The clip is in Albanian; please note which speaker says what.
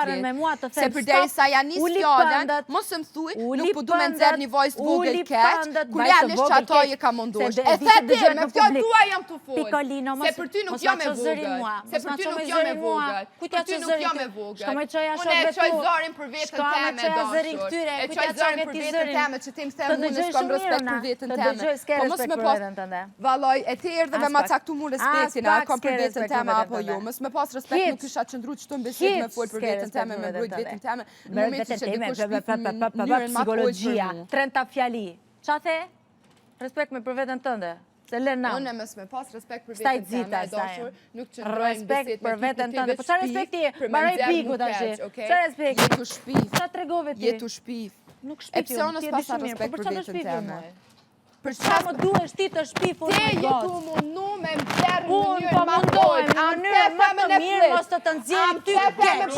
Speaker 1: duarën me mua të them
Speaker 2: se përderisa ja nis fjalën, mos më thuj, nuk po du me nxerr një vojs të vogël keq, kur realisht që ato je ka munduar. E the ti, me fjalë tua jam të folur.
Speaker 1: Pikolino,
Speaker 2: se për ty nuk jam e vogël. Se për ty nuk jam e vogël. Për ty nuk jam e vogël.
Speaker 1: Shko me çoja
Speaker 2: Unë e çoj zorin për veten time dashur. E çoj zorin për veten time që ti më them unë s'kam respekt për veten time. Po mos më pas. Vallaj, e ti erdhe me ma caktu mu respektin, a kam për veten time apo jo. Mos më pas respekt nuk kisha qëndru që të mbesit me fol për veten time, me mbrojt veten time. Në momentin që dikush shpif mënyrën ma të folë për mu.
Speaker 1: Trenta fjali. Qa the? Respekt me për veten tënde. Se lën nam.
Speaker 2: Unë mos me pas respekt për veten time, dashur, nuk qëndrojnë
Speaker 1: respekt për veten tënde. Po çfarë respekti? Mbaroj piku tash. Çfarë respekti?
Speaker 2: Je tu shpif.
Speaker 1: Çfarë tregove ti?
Speaker 2: Je tu shpif.
Speaker 1: Nuk shpif.
Speaker 2: E pse unë s'pas respekt për veten time?
Speaker 1: Për çfarë më duhesh ti të shpifur?
Speaker 2: Te je tu mundu me më bjerë në
Speaker 1: mënyrën ma të mirë, mos të nxjerrim ty keq.